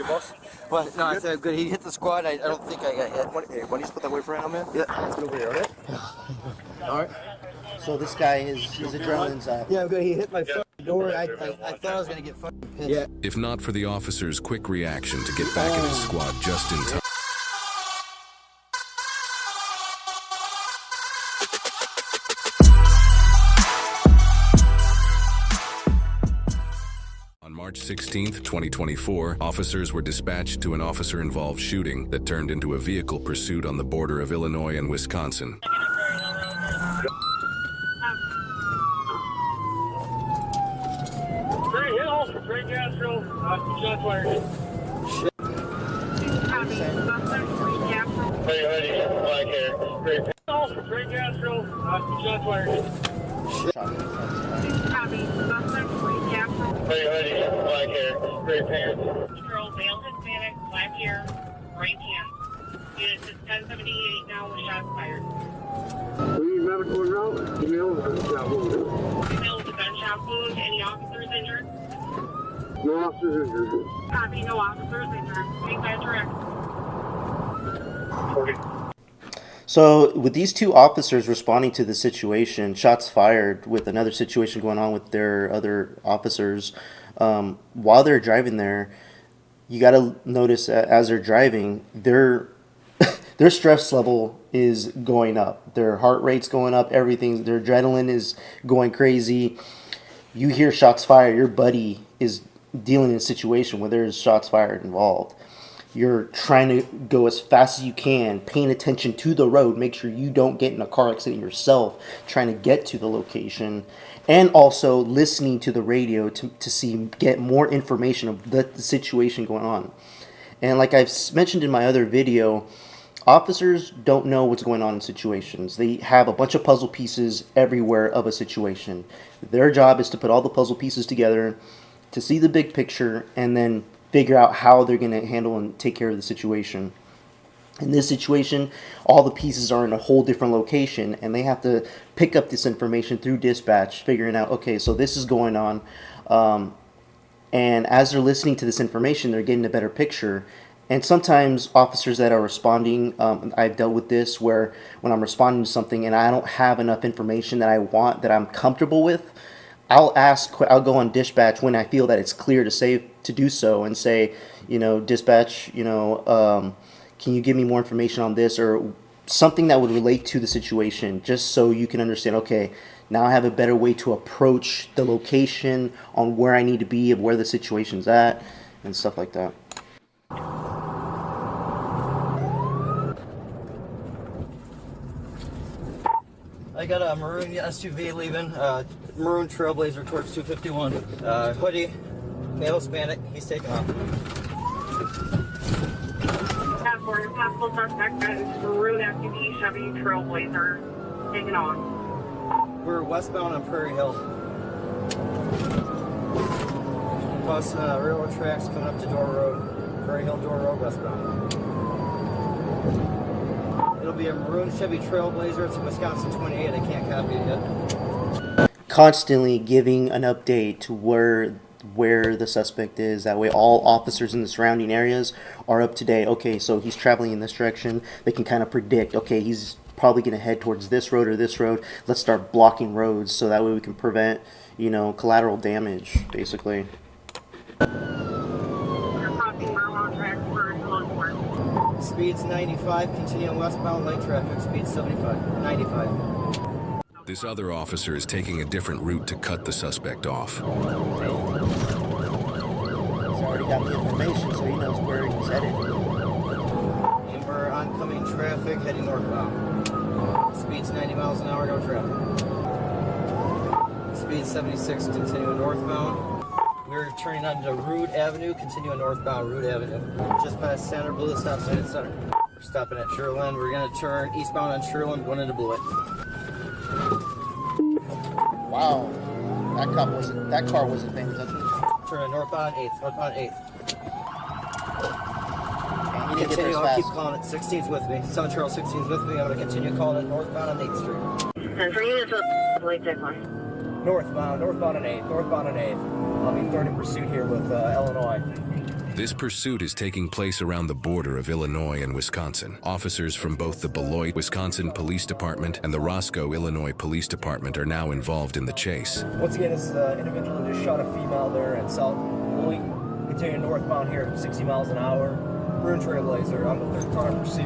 boss. But no, I said good. He hit the squad. I don't think I got hit. Why don't you put that away for right now, man? Yeah. Let's get over here, alright? Alright. So this guy, his adrenaline's up. Yeah, I'm good. He hit my fucking door. I thought I was gonna get fucking pissed. Yeah. If not for the officer's quick reaction to get back at his squad just in time. On March 16th, 2024, officers were dispatched to an officer-involved shooting that turned into a vehicle pursuit on the border of Illinois and Wisconsin. Shots fired. Shit. Hey, honey, black hair. Great Castro. Shots fired. Shit. Hey, honey, black hair. Great pants. Girl, male Hispanic, black hair, right hand. Unit is 1078 now with shots fired. We need medical now. Female with a gunshot wound. Female with a gunshot wound. Any officers injured? No officers injured. Copy, no officers injured. Make that direct. Okay. So with these two officers responding to the situation, shots fired with another situation going on with their other officers, while they're driving there, you got to notice that as they're driving, their stress level is going up. Their heart rate's going up, everything, their adrenaline is going crazy. You hear shots fired, your buddy is dealing in a situation where there's shots fired involved. You're trying to go as fast as you can, paying attention to the road, make sure you don't get in a car accident yourself, trying to get to the location, and also listening to the radio to get more information of the situation going on. And like I've mentioned in my other video, officers don't know what's going on in situations. They have a bunch of puzzle pieces everywhere of a situation. Their job is to put all the puzzle pieces together, to see the big picture, and then figure out how they're going to handle and take care of the situation. In this situation, all the pieces are in a whole different location, and they have to pick up this information through dispatch, figuring out, okay, so this is going on. And as they're listening to this information, they're getting a better picture. And sometimes officers that are responding, I've dealt with this, where when I'm responding to something and I don't have enough information that I want, that I'm comfortable with, I'll go on dispatch when I feel that it's clear to do so, and say, dispatch, can you give me more information on this, or something that would relate to the situation, just so you can understand, okay, now I have a better way to approach the location on where I need to be, of where the situation's at, and stuff like that. I got a maroon SUV leaving, maroon Trailblazer towards 251. Hoodie, male Hispanic, he's taking off. Possible suspect is maroon SUV Chevy Trailblazer, taking on. We're westbound on Prairie Hill. Crossing railroad tracks, coming up to Door Road, Prairie Hill Door Road, westbound. It'll be a maroon Chevy Trailblazer. It's a Wisconsin 28. I can't copy it yet. Constantly giving an update to where the suspect is. That way all officers in the surrounding areas are up to date. Okay, so he's traveling in this direction. They can kind of predict, okay, he's probably going to head towards this road or this road. Let's start blocking roads so that way we can prevent, collateral damage, basically. Speed's 95, continuing westbound, light traffic, speed 75, 95. This other officer is taking a different route to cut the suspect off. He's already got the information, so he knows where he's headed. And we're oncoming traffic heading northbound. Speed's 90 miles an hour, no traffic. Speed 76, continuing northbound. We're turning onto Rood Avenue, continuing northbound Rood Avenue. Just past Center, Blewett, stop sign at Center. We're stopping at Sherland. We're going to turn eastbound on Sherland, going into Blewett. Wow, that car wasn't paying attention. Turn northbound 8th, northbound 8th. And he didn't get there as I'll fast. keep calling it. 16's with me. Southern Trail 16's with me. I'm going to continue calling it northbound on 8th Street. And for units up, late deadline. Northbound on 8th, northbound on 8th. I'll be third in pursuit here with Illinois. This pursuit is taking place around the border of Illinois and Wisconsin. Officers from both the Beloit, Wisconsin Police Department and the Roscoe, Illinois Police Department are now involved in the chase. Once again, this individual just shot a female there in South Beloit. Continuing northbound here at 60 miles an hour. Rune Trailblazer on the third car in pursuit.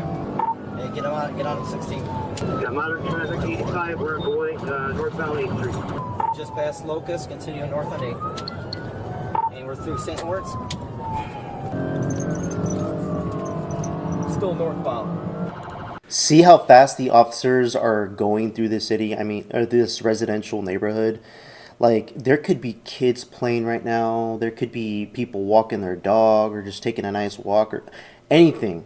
Hey, get out of 16. Got modern traffic, 85, we're at Beloit, northbound 8th Street. Just past Locust, continuing north on 8th. And we're through St. Lawrence. Still northbound. See how fast the officers are going through the city? I mean, or this residential neighborhood. Like, there could be kids playing right now. There could be people walking their dog or just taking a nice walk or anything.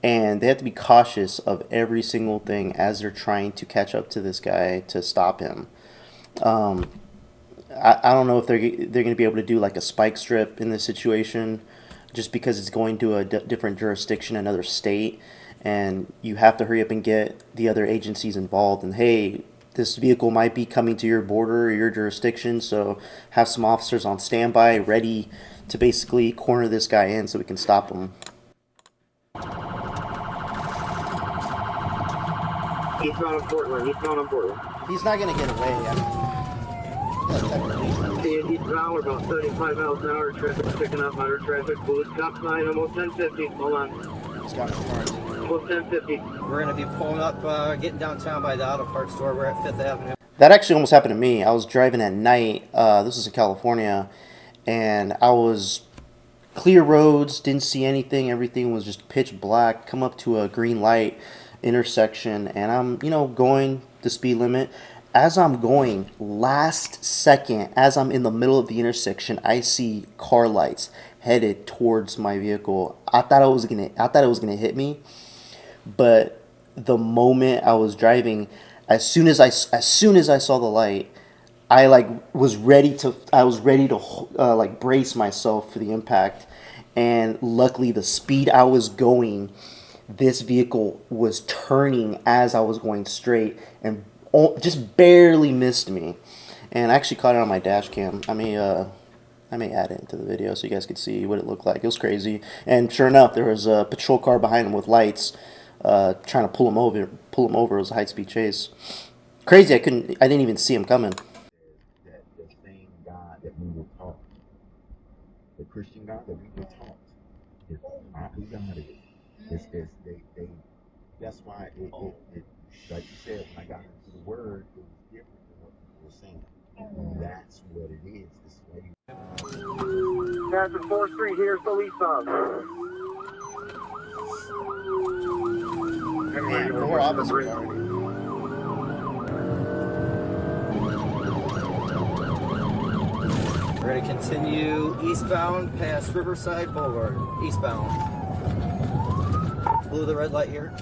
And they have to be cautious of every single thing as they're trying to catch up to this guy to stop him. I don't know if they're going to be able to do like a spike strip in this situation, just because it's going to a different jurisdiction, another state, and you have to hurry up and get the other agencies involved. And hey, this vehicle might be coming to your border or your jurisdiction, so have some officers on standby ready to basically corner this guy in so we can stop him. Eastbound on Portland, eastbound on Portland. He's not going to get away. Eastbound, we're about 75 miles an hour, traffic picking up, moderate traffic, blue stop sign, almost 1050, hold on. Almost 1050. We're going to be pulling up, getting downtown by the auto parts store. We're at 5th Avenue. That actually almost happened to me. I was driving at night. This was in California, and I was clear roads, didn't see anything. Everything was just pitch black. Come up to a green light intersection, and I'm, going the speed limit. As I'm going, last second, as I'm in the middle of the intersection, I see car lights headed towards my vehicle. I thought it was gonna hit me, but the moment I was driving, as soon as I saw the light, I was ready to brace myself for the impact. And luckily, the speed I was going, this vehicle was turning as I was going straight and just barely missed me. And I actually caught it on my dash cam. I may add it into the video so you guys could see what it looked like. It was crazy. And sure enough, there was a patrol car behind him with lights, trying to pull him over. It was a high-speed chase. Crazy. I didn't even see him coming. That the same God that we were taught, the Christian God that we were taught, is not who God is. That's why it like you said, when I got into the word, it was different than what people were saying. And that's what it is. This is why you. Passing 4th Street here, so eastbound. Man, 4 officers already. We're going to continue eastbound past Riverside Boulevard. Eastbound. Blue the red light here.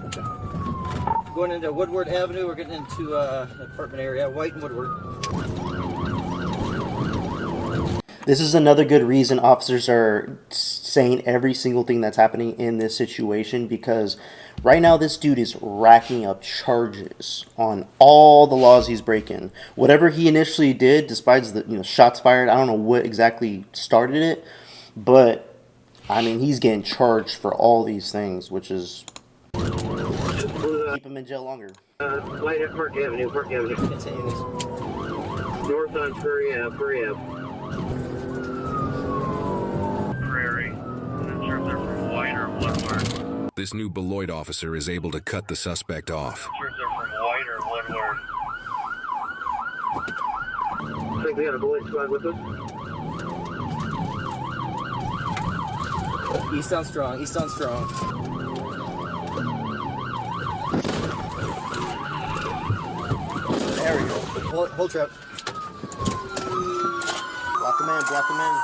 Going into Woodward Avenue, we're getting into an apartment area, White and Woodward. This is another good reason officers are saying every single thing that's happening in this situation, because right now this dude is racking up charges on all the laws he's breaking. Whatever he initially did, despite the shots fired, I don't know what exactly started it, but I mean he's getting charged for all these things, which is keep him in jail longer. Light at Park Avenue, Park Avenue. Continuing North on Prairie Ave, Prairie Ave. Prairie. Not sure if they're from White or Woodward. This new Beloit officer is able to cut the suspect off. Not sure if they're from White or Woodward. I think we got a Beloit squad with us. Eastbound strong, eastbound strong. There we go. Hold trap. Block him in, block him in.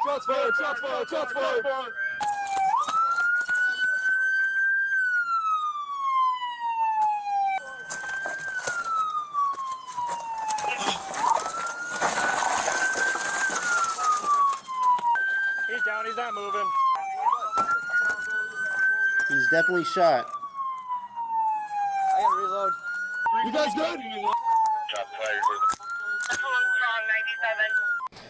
Shots fired, shots fired, shots fired. he's not moving. He's definitely shot. I gotta reload. You guys good?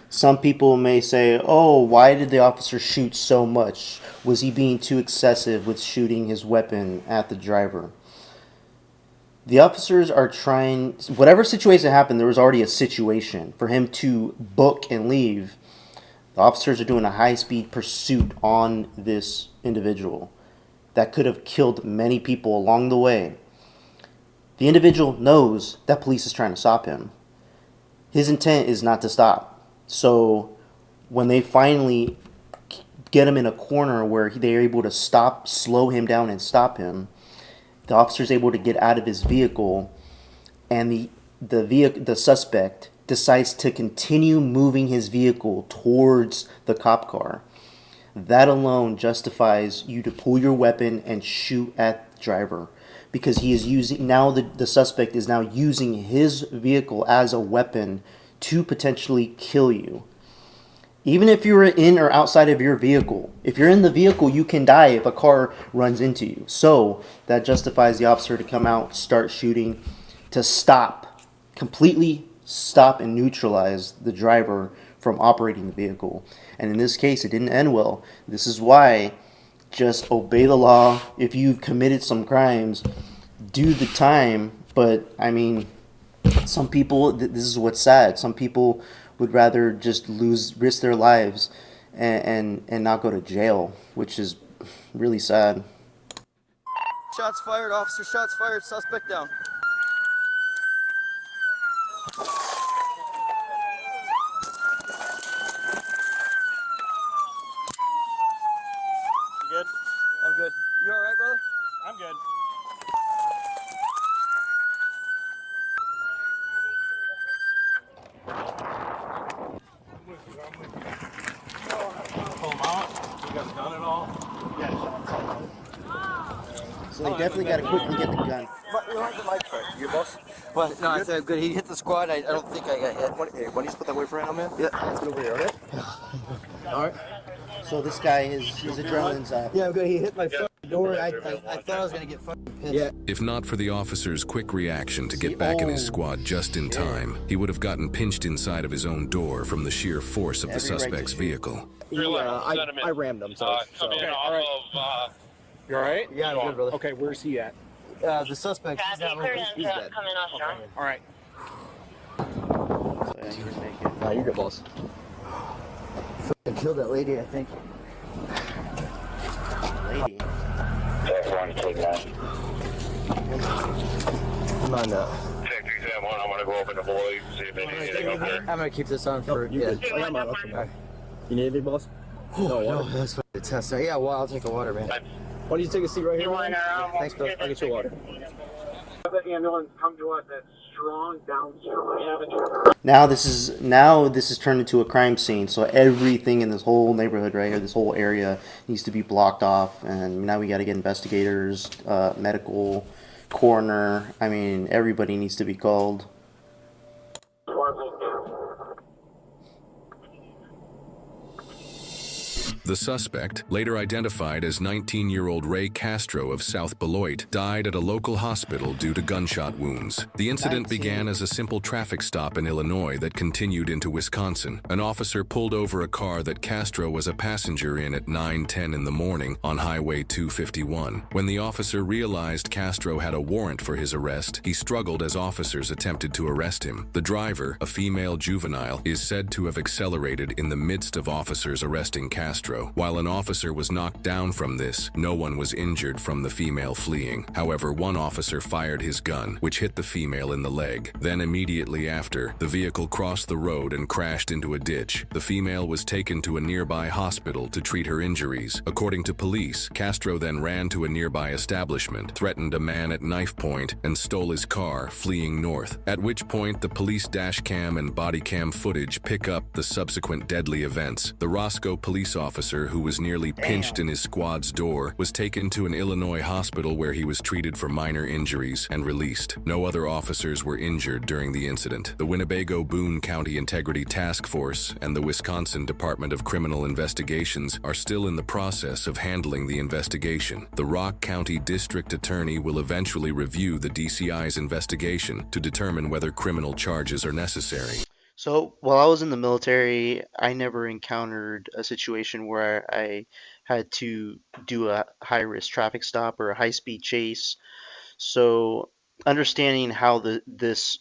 Some people may say, oh, why did the officer shoot so much? Was he being too excessive with shooting his weapon at the driver? The officers are trying, whatever situation happened, there was already a situation for him to book and leave. The officers are doing a high-speed pursuit on this individual that could have killed many people along the way. The individual knows that police is trying to stop him. His intent is not to stop. So when they finally get him in a corner where they're able to slow him down and stop him, the officer is able to get out of his vehicle, and the suspect decides to continue moving his vehicle towards the cop car. That alone justifies you to pull your weapon and shoot at the driver, because he is using, now the suspect is now using his vehicle as a weapon to potentially kill you. Even if you're in or outside of your vehicle, if you're in the vehicle, you can die if a car runs into you. So that justifies the officer to come out, start shooting, to completely stop and neutralize the driver from operating the vehicle. And in this case, it didn't end well. This is why just obey the law. If you've committed some crimes, do the time. But I mean, some people, this is what's sad, some people would rather just risk their lives and not go to jail, which is really sad. Shots fired, officer, shots fired, suspect down. You good? I'm good. You alright, brother? I'm good. Pull him out. You got a gun at all? So they definitely got to quickly get the gun. But you like the mic check. You boss? But no, I said I'm good. He hit the squad. I don't think I got hit. Why don't you put that away for right now, man? Yeah. Let's get over here, alright? Alright. So this guy, his adrenaline's up. Yeah, I'm good. He hit my fucking door. I thought I was gonna get fucking pissed. Yeah. If not for the officer's quick reaction to get back in his squad just in time, he would have gotten pinched inside of his own door from the sheer force of the suspect's vehicle. I rammed him, so. Coming off of, You alright? Yeah, I'm good, brother. Okay, where's he at? The suspect. He's not moving. He's dead. Coming off strong. Alright. So, yeah, he was naked. Nah, you're good, boss. Fucking killed that lady, I think. Lady. Come on up. check exam 1, I'm gonna go open the boys, see if they need anything up there. I'm gonna keep this on for. You good? I got my left one. You need anything, boss? No, that's fine. The test. Yeah, well, I'll take a water, man. Why don't you take a seat right here? Thanks, bro. I'll get you water. The ambulance come to us at Strong down Avenue. Now this is turned into a crime scene. So everything in this whole neighborhood right here, this whole area, needs to be blocked off. And now we got to get investigators, medical, coroner. I mean, everybody needs to be called. The suspect, later identified as 19-year-old Ray Castro of South Beloit, died at a local hospital due to gunshot wounds. The incident began as a simple traffic stop in Illinois that continued into Wisconsin. An officer pulled over a car that Castro was a passenger in at 9:10 in the morning on Highway 251. When the officer realized Castro had a warrant for his arrest, he struggled as officers attempted to arrest him. The driver, a female juvenile, is said to have accelerated in the midst of officers arresting Castro. While an officer was knocked down from this, no one was injured from the female fleeing. However, one officer fired his gun, which hit the female in the leg. Then immediately after, the vehicle crossed the road and crashed into a ditch. The female was taken to a nearby hospital to treat her injuries. According to police, Castro then ran to a nearby establishment, threatened a man at knife point, and stole his car, fleeing north. At which point, the police dash cam and body cam footage pick up the subsequent deadly events. The Roscoe police officer officer, who was nearly pinched in his squad's door, was taken to an Illinois hospital where he was treated for minor injuries and released. No other officers were injured during the incident. The Winnebago-Boone County Integrity Task Force and the Wisconsin Department of Criminal Investigations are still in the process of handling the investigation. The Rock County District Attorney will eventually review the DCI's investigation to determine whether criminal charges are necessary. So while I was in the military, I never encountered a situation where I had to do a high-risk traffic stop or a high-speed chase. So understanding how this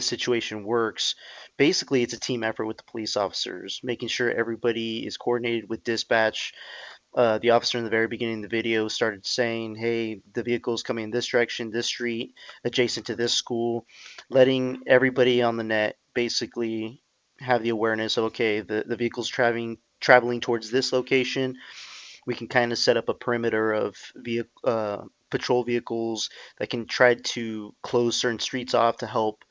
situation works, basically it's a team effort with the police officers, making sure everybody is coordinated with dispatch. The officer in the very beginning of the video started saying, hey, the vehicle is coming in this direction, this street, adjacent to this school, letting everybody on the net basically have the awareness of, okay, the vehicle's traveling towards this location. We can kind of set up a perimeter of patrol vehicles that can try to close certain streets off to help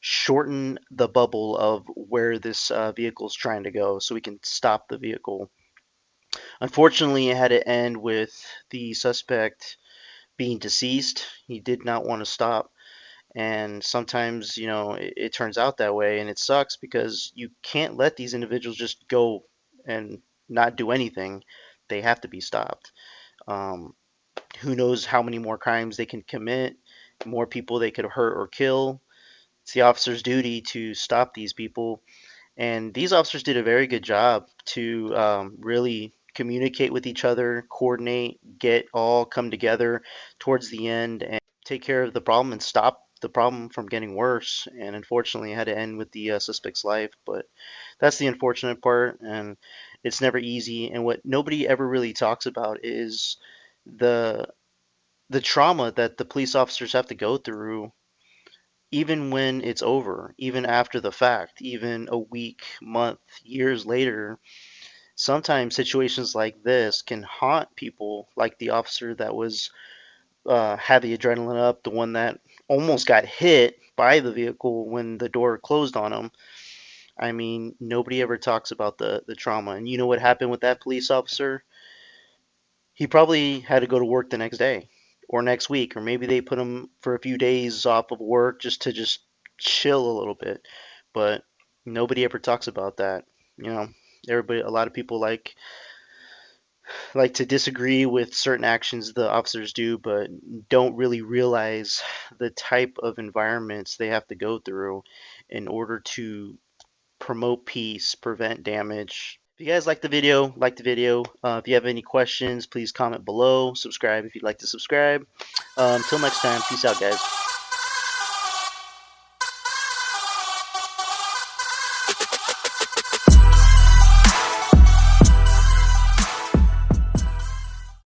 shorten the bubble of where this vehicle is trying to go so we can stop the vehicle. Unfortunately, it had to end with the suspect being deceased. He did not want to stop. And sometimes, it turns out that way, and it sucks because you can't let these individuals just go and not do anything. They have to be stopped. Um, who knows how many more crimes they can commit, more people they could hurt or kill. It's the officer's duty to stop these people. And these officers did a very good job to really communicate with each other, coordinate, get all come together towards the end and take care of the problem and stop the problem from getting worse. And unfortunately, it had to end with the suspect's life. But that's the unfortunate part, and it's never easy. And what nobody ever really talks about is the the trauma that the police officers have to go through even when it's over, even after the fact, even a week, month, years later. Sometimes situations like this can haunt people, like the officer that was had the adrenaline up, the one that almost got hit by the vehicle when the door closed on him. I mean, nobody ever talks about the trauma. And you know what happened with that police officer? He probably had to go to work the next day or next week, or maybe they put him for a few days off of work just to just chill a little bit. But nobody ever talks about that. You know, everybody, a lot of people like to disagree with certain actions the officers do, but don't really realize the type of environments they have to go through in order to promote peace, prevent damage. If you guys like the video, like the video. If you have any questions, please comment below. Subscribe if you'd like to subscribe. Until next time, peace out, guys.